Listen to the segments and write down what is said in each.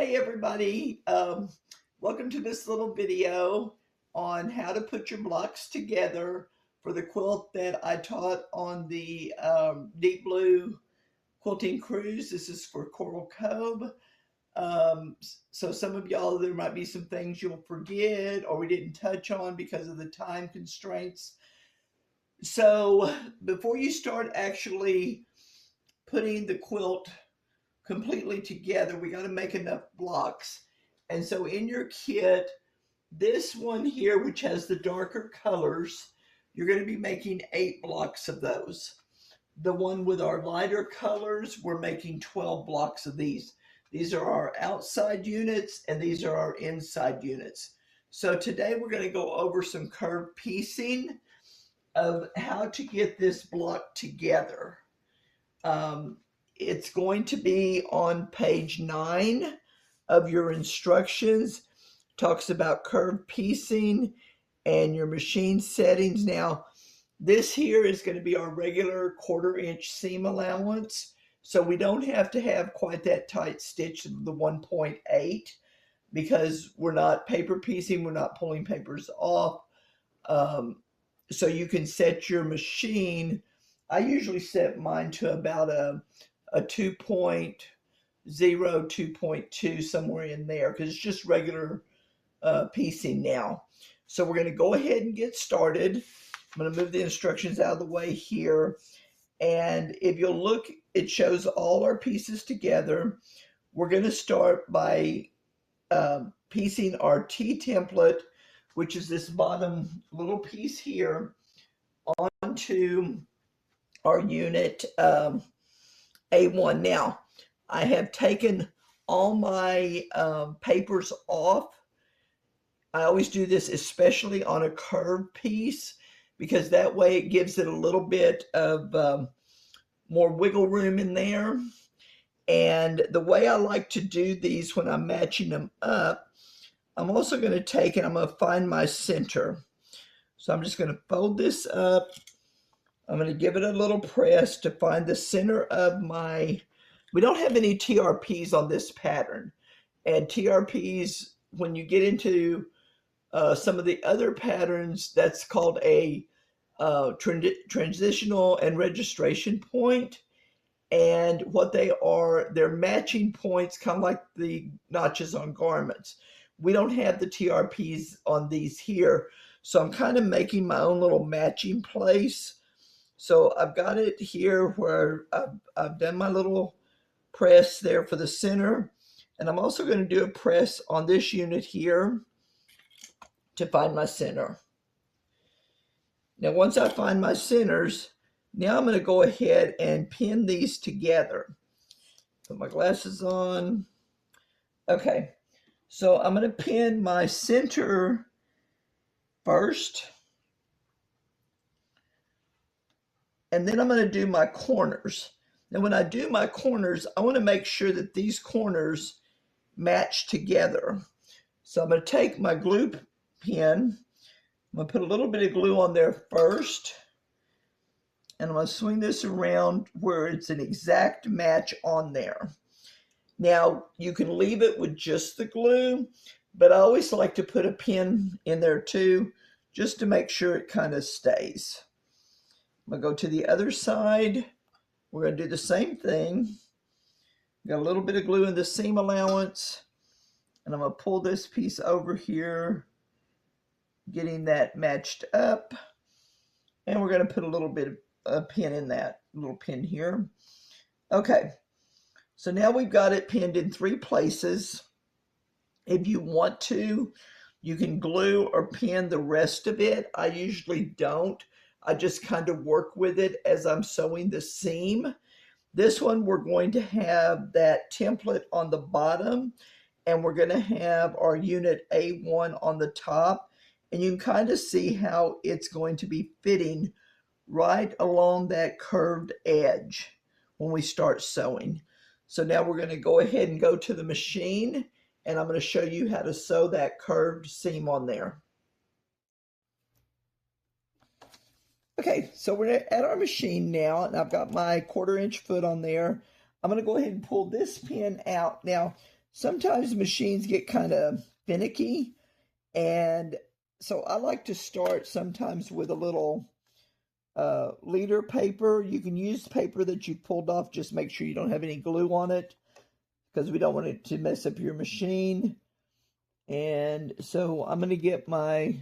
Hey everybody, welcome to this little video on how to put your blocks together for the quilt that I taught on the Deep Blue Quilting Cruise. This is for Coral Cove. So some of y'all, there might be some things you'll forget or we didn't touch on because of the time constraints. So before you start actually putting the quilt completely together, we got to make enough blocks. And so in your kit, this one here, which has the darker colors, you're going to be making 8 blocks of those. The one with our lighter colors, we're making 12 blocks of these. These are our outside units and these are our inside units. So today we're going to go over some curved piecing of how to get this block together. It's going to be on page 9 of your instructions. Talks about curved piecing and your machine settings. Now, this here is going to be our regular 1/4 inch seam allowance. So we don't have to have quite that tight stitch of the 1.8 because we're not paper piecing, we're not pulling papers off. So you can set your machine. I usually set mine to about a 2.0, 2.2, somewhere in there, because it's just regular piecing now. So we're going to go ahead and get started. I'm going to move the instructions out of the way here. And if you'll look, it shows all our pieces together. We're going to start by piecing our T template, which is this bottom little piece here, onto our unit A1. Now, I have taken all my papers off. I always do this, especially on a curved piece, because that way it gives it a little bit of more wiggle room in there. And the way I like to do these when I'm matching them up, I'm also going to take and I'm going to find my center. So I'm just going to fold this up. I'm going to give it a little press to find the center of my, we don't have any TRPs on this pattern. And TRPs, when you get into some of the other patterns, that's called a transitional and registration point. And what they are, they're matching points, kind of like the notches on garments. We don't have the TRPs on these here. So I'm kind of making my own little matching place. So I've got it here where I've done my little press there for the center. And I'm also going to do a press on this unit here to find my center. Now, once I find my centers, now I'm going to go ahead and pin these together. Put my glasses on. Okay, so I'm going to pin my center first. And then I'm going to do my corners. Now, when I do my corners, I want to make sure that these corners match together. So I'm going to take my glue pin. I'm going to put a little bit of glue on there first. And I'm going to swing this around where it's an exact match on there. Now, you can leave it with just the glue, but I always like to put a pin in there too, just to make sure it kind of stays. I'm going to go to the other side. We're going to do the same thing. Got a little bit of glue in the seam allowance. And I'm going to pull this piece over here, getting that matched up. And we're going to put a little bit of a pin in that, little pin here. Okay, so now we've got it pinned in 3 places. If you want to, you can glue or pin the rest of it. I usually don't. I just kind of work with it as I'm sewing the seam. This one, we're going to have that template on the bottom, and we're going to have our unit A1 on the top. And you can kind of see how it's going to be fitting right along that curved edge when we start sewing. So now we're going to go ahead and go to the machine, and I'm going to show you how to sew that curved seam on there. Okay, so we're at our machine now, and I've got my 1/4 inch foot on there. I'm going to go ahead and pull this pin out. Now, sometimes machines get kind of finicky, and so I like to start sometimes with a little leader paper. You can use paper that you pulled off. Just make sure you don't have any glue on it, because we don't want it to mess up your machine. And so I'm going to get my,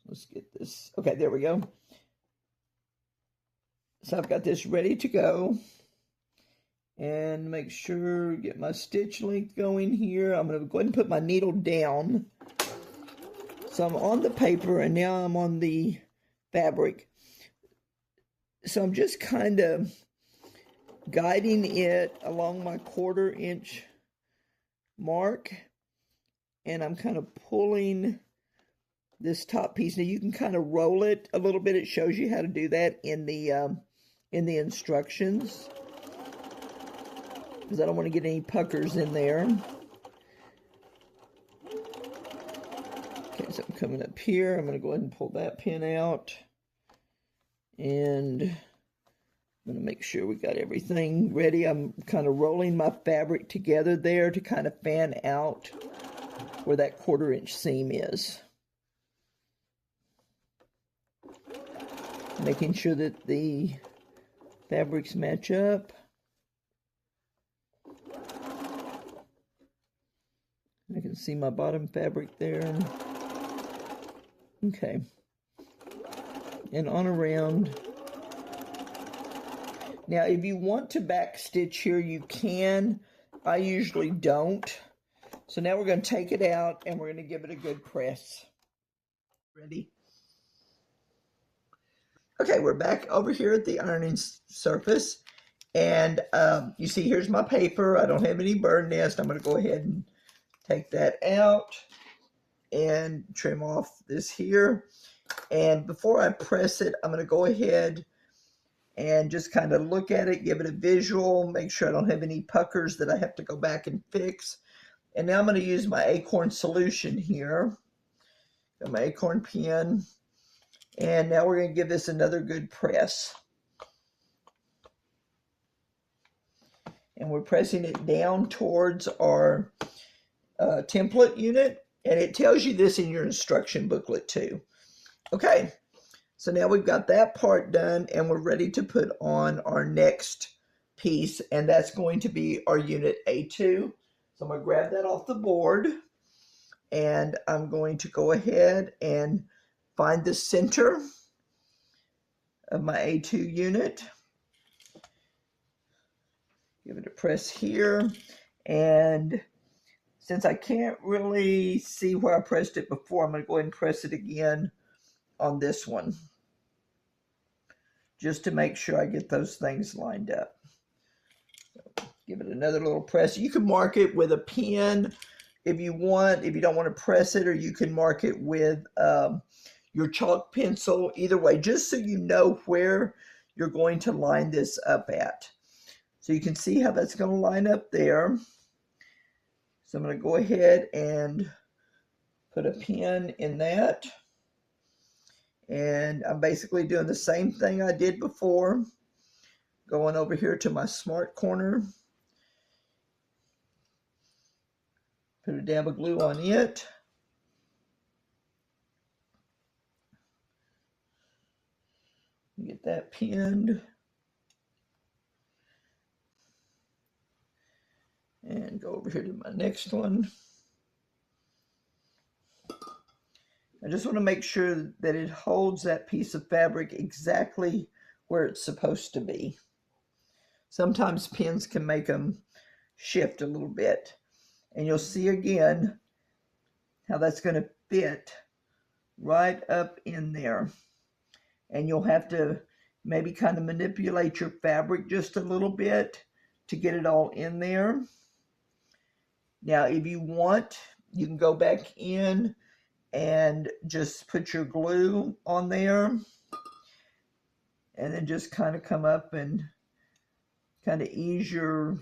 let's get this, okay, there we go. So I've got this ready to go, and make sure, get my stitch length going here. I'm going to go ahead and put my needle down. So I'm on the paper, and now I'm on the fabric. So I'm just kind of guiding it along my 1/4 inch mark, and I'm kind of pulling this top piece. Now you can kind of roll it a little bit. It shows you how to do that in the instructions, because I don't want to get any puckers in there. Okay, so I'm coming up here. I'm going to go ahead and pull that pin out, and I'm going to make sure we got everything ready. I'm kind of rolling my fabric together there to kind of fan out where that 1/4 inch seam is. Making sure that the fabrics match up. I can see my bottom fabric there. Okay. And on around. Now, if you want to back stitch here, you can. I usually don't. So now we're going to take it out, and we're going to give it a good press. Ready? Okay, we're back over here at the ironing surface, and you see here's my paper. I don't have any bird nest. I'm going to go ahead and take that out and trim off this here. And before I press it, I'm going to go ahead and just kind of look at it, give it a visual, make sure I don't have any puckers that I have to go back and fix. And now I'm going to use my acorn solution here, got my acorn pen, and now we're going to give this another good press. And we're pressing it down towards our template unit, and it tells you this in your instruction booklet too. Okay, so now we've got that part done, and we're ready to put on our next piece, and that's going to be our unit A2. So I'm going to grab that off the board, and I'm going to go ahead and find the center of my A2 unit. Give it a press here, and since I can't really see where I pressed it before, I'm going to go ahead and press it again on this one, just to make sure I get those things lined up. So give it another little press. You can mark it with a pen if you want, if you don't want to press it, or you can mark it with your chalk pencil. Either way, just so you know where you're going to line this up at. So you can see how that's going to line up there. So I'm going to go ahead and put a pin in that. And I'm basically doing the same thing I did before. Going over here to my smart corner. Put a dab of glue on it. Get that pinned. And go over here to my next one. I just want to make sure that it holds that piece of fabric exactly where it's supposed to be. Sometimes pins can make them shift a little bit. And you'll see again how that's going to fit right up in there. And you'll have to maybe kind of manipulate your fabric just a little bit to get it all in there. Now, if you want, you can go back in and just put your glue on there, and then just kind of come up and kind of ease your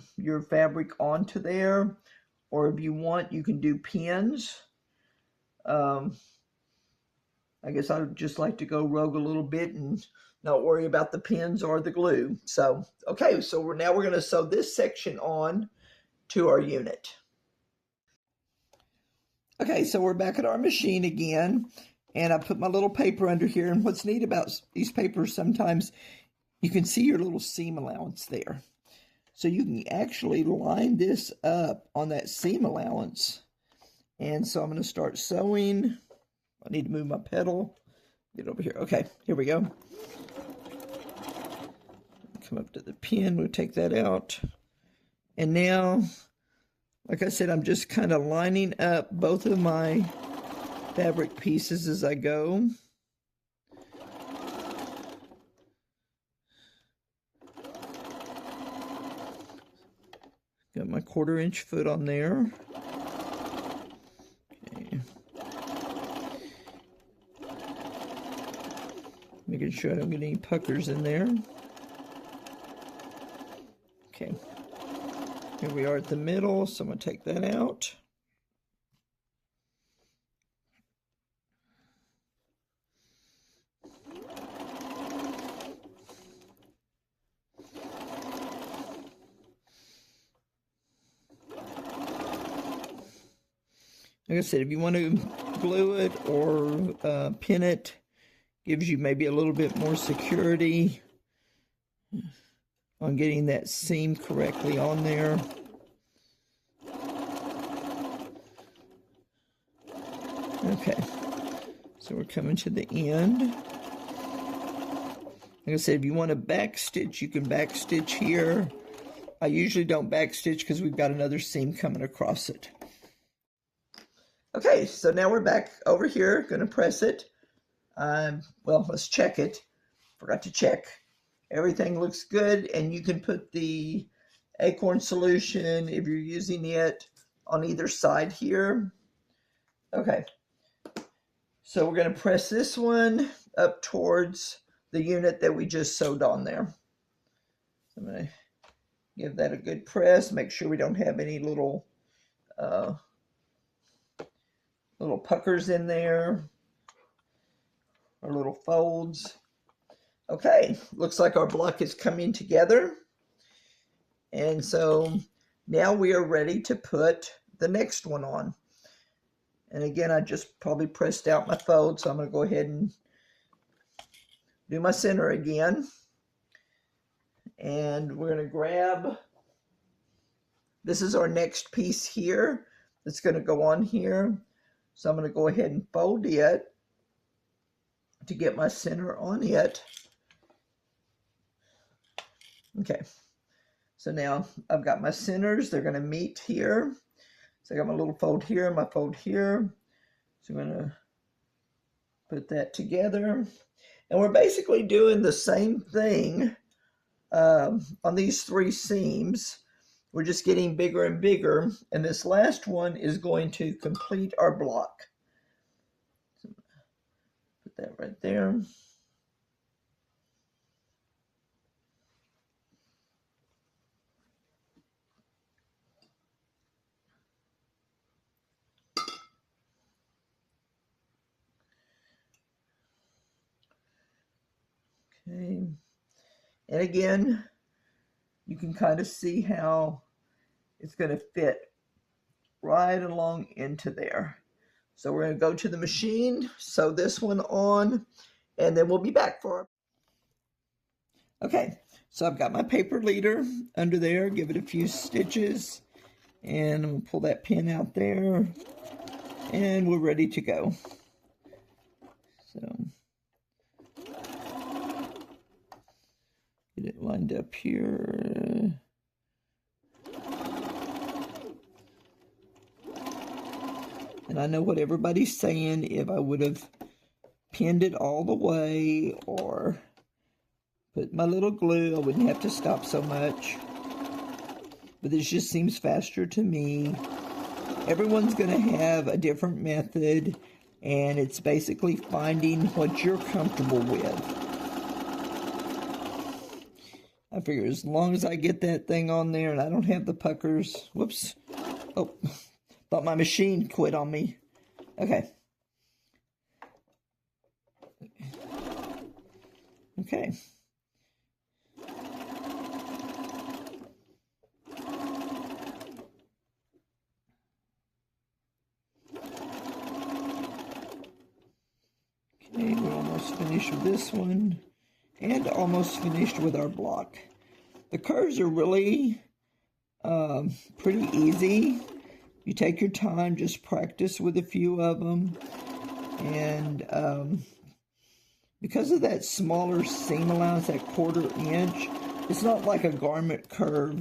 fabric onto there. Or if you want, you can do pins. I guess I would just like to go rogue a little bit and not worry about the pins or the glue. So, okay, so now we're going to sew this section on, to our unit. Okay, so we're back at our machine again, and I put my little paper under here. And what's neat about these papers, sometimes you can see your little seam allowance there. So you can actually line this up on that seam allowance. And so I'm going to start sewing. I need to move my pedal. Get over here. Okay, here we go. Come up to the pin. We'll take that out. And now, like I said, I'm just kind of lining up both of my fabric pieces as I go. Got my 1/4 inch foot on there. Okay. Making sure I don't get any puckers in there. Okay. Here we are at the middle, so I'm going to take that out. Like I said, if you want to glue it or pin it, gives you maybe a little bit more security on getting that seam correctly on there. Okay, so we're coming to the end. Like I said, if you want to back stitch, you can back stitch here. I usually don't back stitch because we've got another seam coming across it. Okay, so now we're back over here, going to press it. Well, let's check it. Forgot to check. Everything looks good, and you can put the acorn solution, if you're using it, on either side here. Okay, so we're going to press this one up towards the unit that we just sewed on there. So I'm going to give that a good press, make sure we don't have any little puckers in there or little folds. Okay, looks like our block is coming together. And so now we are ready to put the next one on. And again, I just probably pressed out my fold, so I'm going to go ahead and do my center again. And we're going to grab, this is our next piece here that's going to go on here. So I'm going to go ahead and fold it to get my center on it. Okay, so now I've got my centers. They're going to meet here. So I got my little fold here, my fold here. So I'm going to put that together. And we're basically doing the same thing on these 3 seams. We're just getting bigger and bigger. And this last one is going to complete our block. So put that right there. Okay. And again, you can kind of see how it's going to fit right along into there. So we're going to go to the machine, sew this one on, and then we'll be back for it. Okay, so I've got my paper leader under there, give it a few stitches, and I'm going to pull that pin out there, and we're ready to go. So get it lined up here. And I know what everybody's saying, if I would have pinned it all the way or put my little glue, I wouldn't have to stop so much. But this just seems faster to me. Everyone's going to have a different method, and it's basically finding what you're comfortable with. I figure as long as I get that thing on there and I don't have the puckers. Whoops. Oh, thought my machine quit on me. Okay. Okay. Okay, we're almost finished with this one and almost finished with our block. The curves are really pretty easy. You take your time, just practice with a few of them. And because of that smaller seam allowance, that 1/4 inch, it's not like a garment curve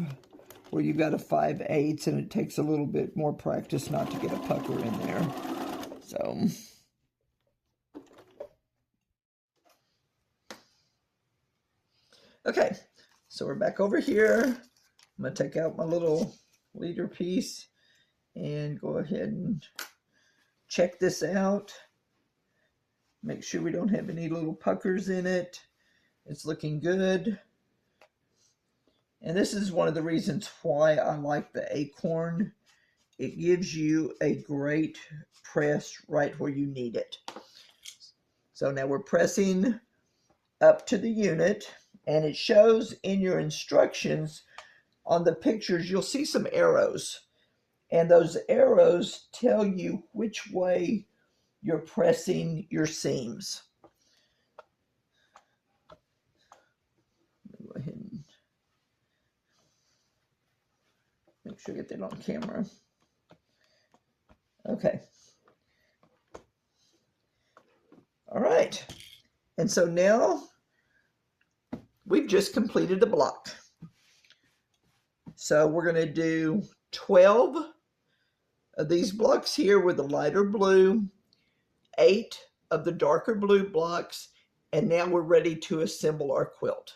where you've got a 5/8 and it takes a little bit more practice not to get a pucker in there. So, okay, so we're back over here. I'm going to take out my little leader piece and go ahead and check this out. Make sure we don't have any little puckers in it. It's looking good. And this is one of the reasons why I like the acorn. It gives you a great press right where you need it. So now we're pressing up to the unit, and it shows in your instructions on the pictures, you'll see some arrows. And those arrows tell you which way you're pressing your seams. Go ahead and make sure I get that on camera. Okay. All right. And so now we've just completed the block. So we're going to do 12 of these blocks here with the lighter blue, 8 of the darker blue blocks, and now we're ready to assemble our quilt.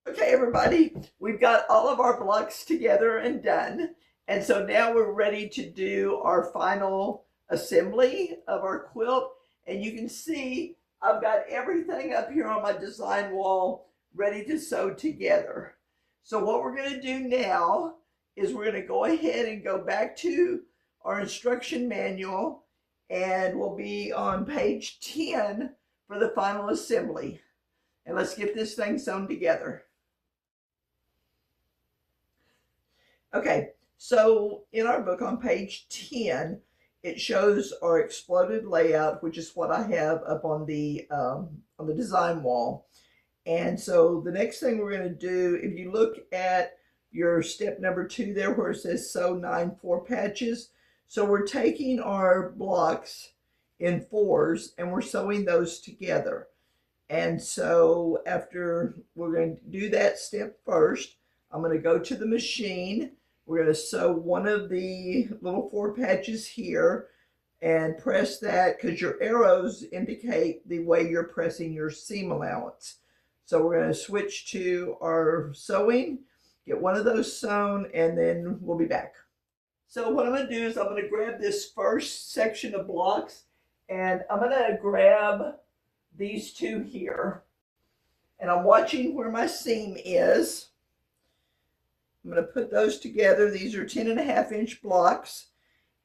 Okay, everybody, we've got all of our blocks together and done. And so now we're ready to do our final assembly of our quilt. And you can see I've got everything up here on my design wall ready to sew together. So what we're going to do now is we're going to go ahead and go back to our instruction manual, and we'll be on page 10 for the final assembly. And let's get this thing sewn together. Okay, so in our book on page 10, it shows our exploded layout, which is what I have up on the design wall. And so the next thing we're going to do, if you look at your step number 2 there where it says sew 9 4 patches, so we're taking our blocks in 4s and we're sewing those together. And so after we're going to do that step first, I'm going to go to the machine. We're going to sew one of the little 4 patches here and press that, because your arrows indicate the way you're pressing your seam allowance. So we're going to switch to our sewing, get one of those sewn, and then we'll be back. So what I'm going to do is I'm going to grab this first section of blocks, and I'm going to grab these 2 here. And I'm watching where my seam is. I'm going to put those together. These are 10.5 inch blocks.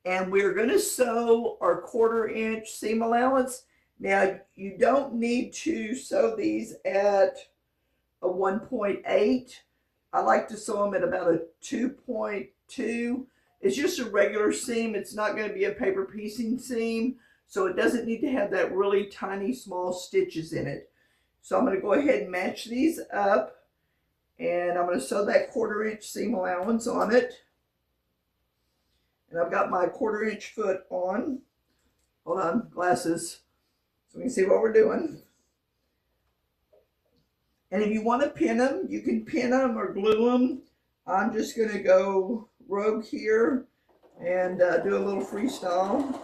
And we're going to sew our 1/4 inch seam allowance. Now, you don't need to sew these at a 1.8. I like to sew them at about a 2.2. It's just a regular seam. It's not going to be a paper piecing seam, so it doesn't need to have that really tiny, small stitches in it. So I'm going to go ahead and match these up, and I'm going to sew that 1/4 inch seam allowance on it. And I've got my 1/4 inch foot on. Hold on, glasses, so we can see what we're doing. And if you want to pin them, you can pin them or glue them. I'm just going to go rogue here and do a little freestyle.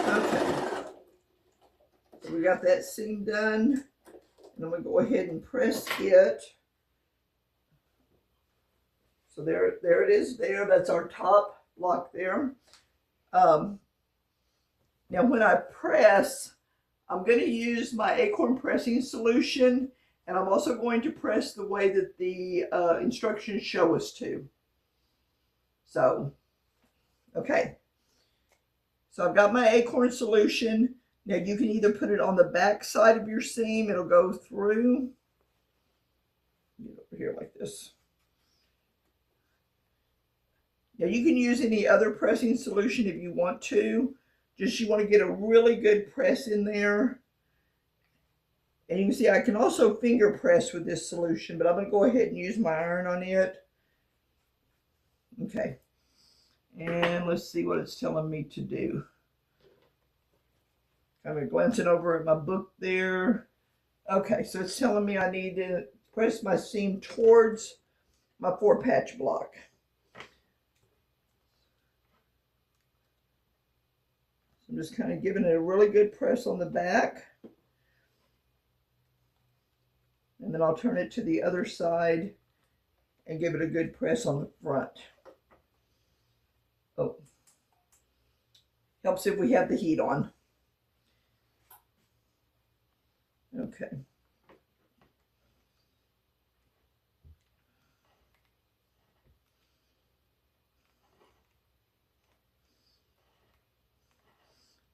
Okay, so we got that seam done, and I'm going to go ahead and press it. So there it is there. That's our top block there. Now when I press, I'm going to use my acorn pressing solution, and I'm also going to press the way that the instructions show us to. So, okay. So I've got my acorn solution. Now you can either put it on the back side of your seam, it'll go through, here like this. Now you can use any other pressing solution if you want to. Just you want to get a really good press in there. And you can see I can also finger press with this solution, but I'm going to go ahead and use my iron on it. Okay. And let's see what it's telling me to do. Kind of glancing over at my book there. Okay, so it's telling me I need to press my seam towards my 4-patch block. I'm just kind of giving it a really good press on the back. And then I'll turn it to the other side and give it a good press on the front. Oh, helps if we have the heat on. Okay.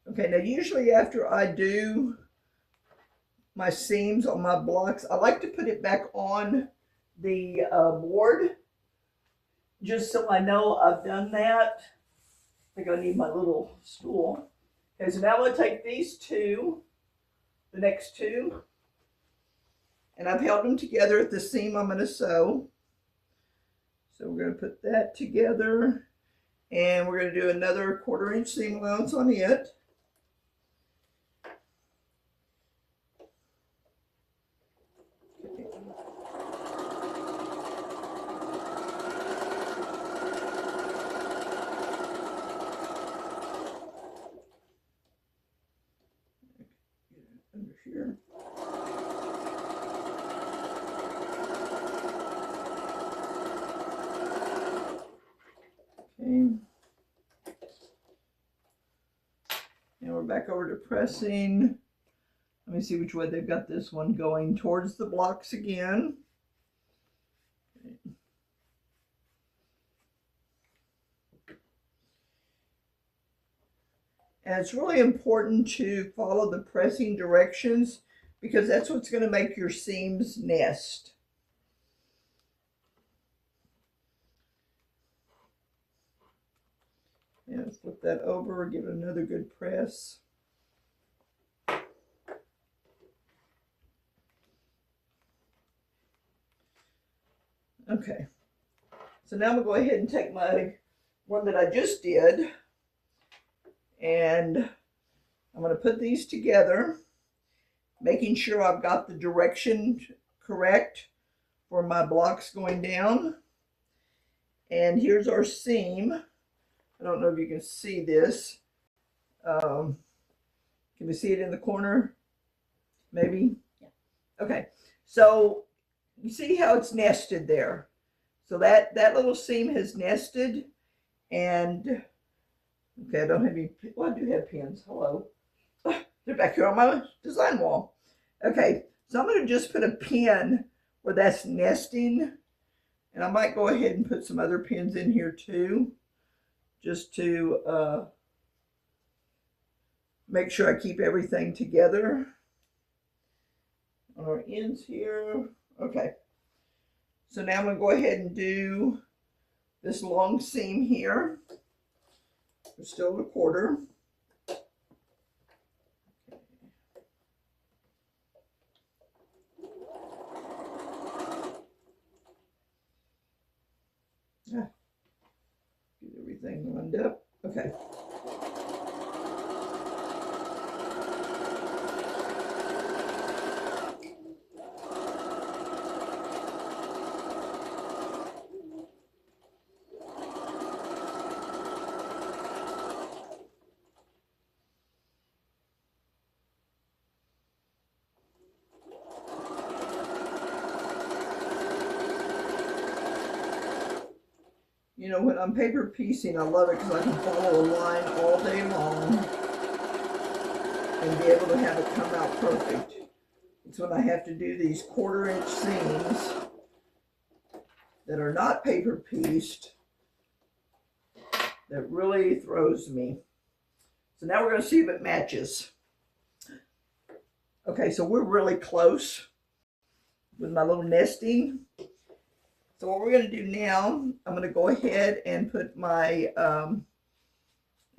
Okay, now usually after I do my seams on my blocks, I like to put it back on the board, just so I know I've done that. I think I need my little stool. Okay, so now I'm going to take these two, the next two, and I've held them together at the seam I'm going to sew. So we're going to put that together, and we're going to do another 1/4 inch seam allowance on it. Under here. Okay. Now we're back over to pressing. Let me see which way they've got this one going, towards the blocks again. And it's really important to follow the pressing directions, because that's what's going to make your seams nest. And let's flip that over, give it another good press. Okay, so now I'm going to go ahead and take my one that I just did, and I'm going to put these together, making sure I've got the direction correct for my blocks going down. And here's our seam. I don't know if you can see this. Can we see it in the corner? Maybe? Yeah. Okay, so you see how it's nested there. So that little seam has nested, and okay, I don't have any, well, I do have pins. Hello. They're back here on my design wall. Okay, so I'm going to just put a pin where that's nesting, and I might go ahead and put some other pins in here too, just to make sure I keep everything together on our ends here. Okay, so now I'm going to go ahead and do this long seam here. We're still at 1/4. Get everything lined up. Okay. You know, when I'm paper piecing, I love it because I can follow a line all day long and be able to have it come out perfect. It's when I have to do these 1/4 inch seams that are not paper pieced that really throws me. So now we're going to see if it matches. Okay, so we're really close with my little nesting. So what we're going to do now, I'm going to go ahead and put my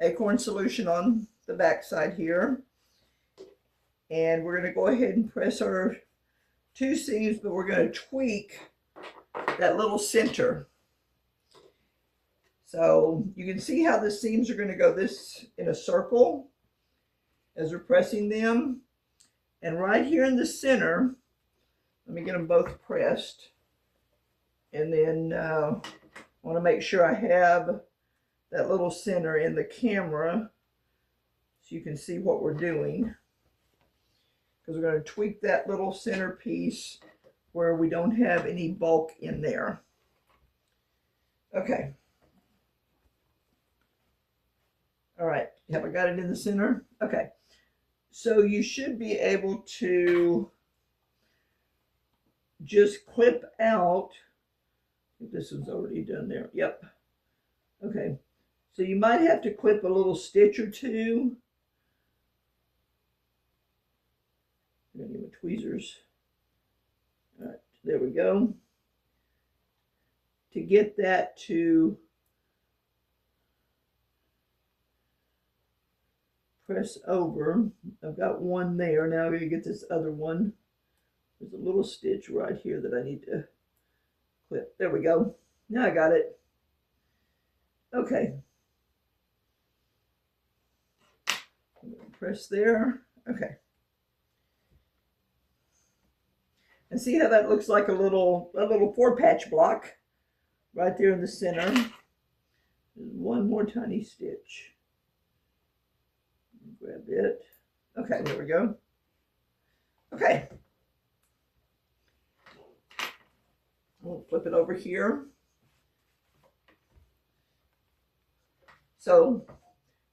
acorn solution on the back side here. And we're going to go ahead and press our 2 seams, but we're going to tweak that little center. So you can see how the seams are going to go this in a circle as we're pressing them. And right here in the center, let me get them both pressed. And then I want to make sure I have that little center in the camera so you can see what we're doing. Because we're going to tweak that little center piece where we don't have any bulk in there. Okay. All right, have I got it in the center? Okay. So you should be able to just clip out. I think this one's already done there. Yep. Okay. So you might have to clip a little stitch or two. I'm going to need my tweezers. All right, there we go. To get that to press over. I've got one there. Now I'm going to get this other one. There's a little stitch right here that I need to clip. There we go. Now I got it. Okay. I'm going to press there. Okay. And see how that looks like a little 4-patch block right there in the center. There's one more tiny stitch. Grab it. Okay, there we go. Okay. We'll flip it over here. So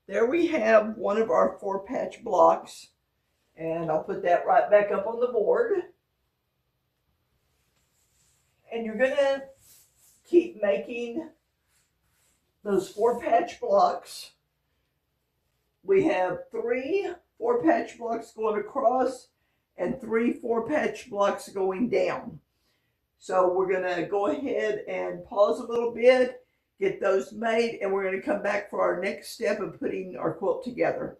there we have one of our 4-patch blocks, and I'll put that right back up on the board. And you're going to keep making those 4-patch blocks. We have 3 4-patch blocks going across and 3 4-patch blocks going down. So we're going to go ahead and pause a little bit, get those made, and we're going to come back for our next step of putting our quilt together.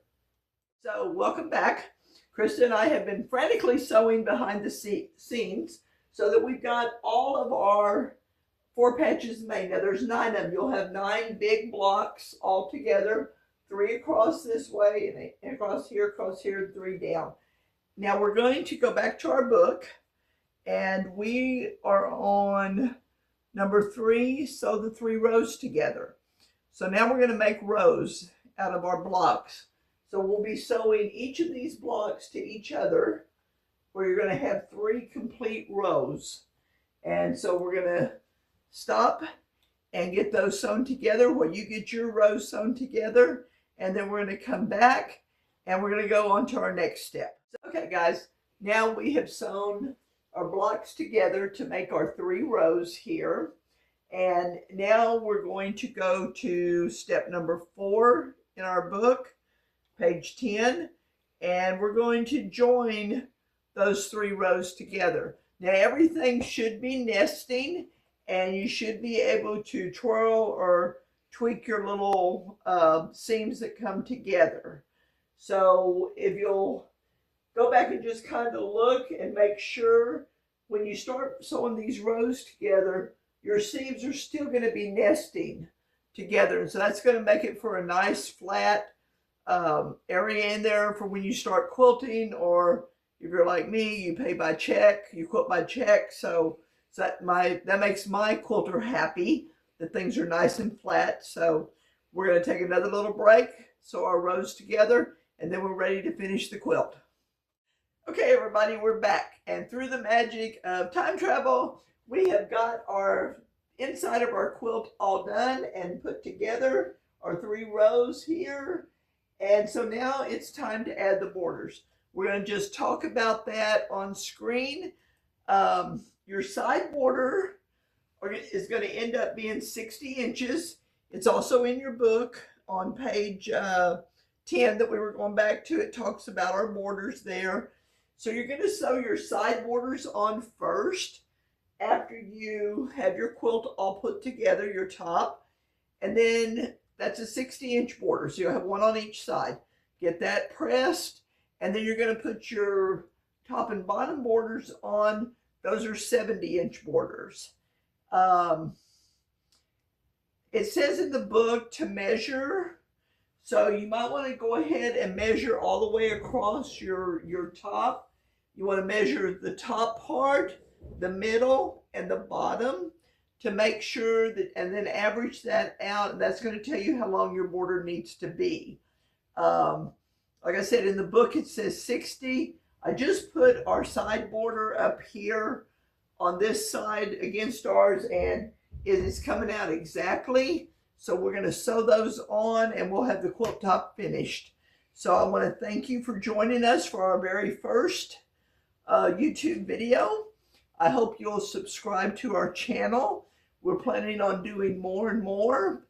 So welcome back. Krista and I have been frantically sewing behind the scenes so that we've got all of our 4 patches made. Now there's 9 of them. You'll have 9 big blocks all together. 3 across this way, and across here, and 3 down. Now we're going to go back to our book, and we are on number 3, sew the 3 rows together. So now we're going to make rows out of our blocks. So we'll be sewing each of these blocks to each other, where you're going to have 3 complete rows. And so we're going to stop and get those sewn together while you get your rows sewn together. And then we're going to come back and we're going to go on to our next step. So, okay, guys, now we have sewn our blocks together to make our 3 rows here. And now we're going to go to step number 4 in our book, page 10. And we're going to join those 3 rows together. Now everything should be nesting, and you should be able to twirl or tweak your little seams that come together. So if you'll go back and just kind of look and make sure when you start sewing these rows together, your seams are still going to be nesting together. And so that's going to make it for a nice flat area in there for when you start quilting, or if you're like me, you pay by check, you quilt by check. So that makes my quilter happy that things are nice and flat. So we're going to take another little break, sew our rows together, and then we're ready to finish the quilt. Okay, everybody, we're back. And through the magic of time travel, we have got our inside of our quilt all done and put together, our 3 rows here. And so now it's time to add the borders. We're going to just talk about that on screen. Your side border is going to end up being 60 inches. It's also in your book on page 10 that we were going back to. It talks about our borders there. So you're going to sew your side borders on first, after you have your quilt all put together, your top, and then that's a 60-inch border, so you'll have one on each side. Get that pressed, and then you're going to put your top and bottom borders on. Those are 70-inch borders. It says in the book to measure, so you might want to go ahead and measure all the way across your top. You want to measure the top part, the middle, and the bottom to make sure that, and then average that out. And that's going to tell you how long your border needs to be. Like I said, in the book it says 60. I just put our side border up here on this side against ours, and it is coming out exactly. So we're going to sew those on, and we'll have the quilt top finished. So I want to thank you for joining us for our very first YouTube video. I hope you'll subscribe to our channel. We're planning on doing more and more.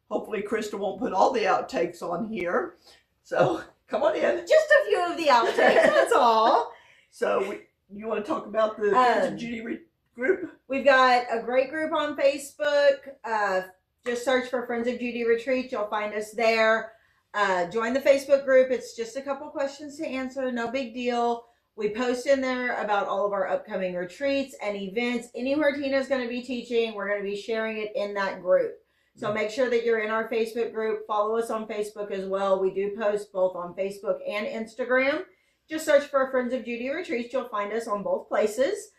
Hopefully Krista won't put all the outtakes on here. So come on in. Just a few of the outtakes, that's all. So you want to talk about the Friends of Judy group? We've got a great group on Facebook. Just search for Friends of Judy Retreats. You'll find us there. Join the Facebook group. It's just a couple questions to answer. No big deal. We post in there about all of our upcoming retreats and events. Anywhere Tina's going to be teaching, we're going to be sharing it in that group. So make sure that you're in our Facebook group. Follow us on Facebook as well. We do post both on Facebook and Instagram. Just search for Friends of Judy Retreats. You'll find us on both places.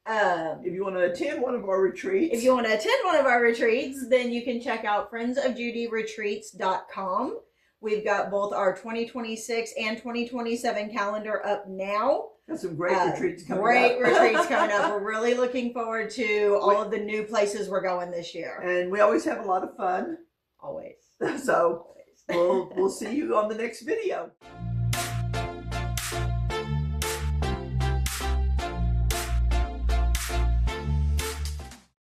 If you want to attend one of our retreats. If you want to attend one of our retreats, then you can check out friendsofjudyretreats.com. We've got both our 2026 and 2027 calendar up now. Got some great retreats coming up. Great retreats coming up. We're really looking forward to all of the new places we're going this year. And we always have a lot of fun. Always. So we'll see you on the next video.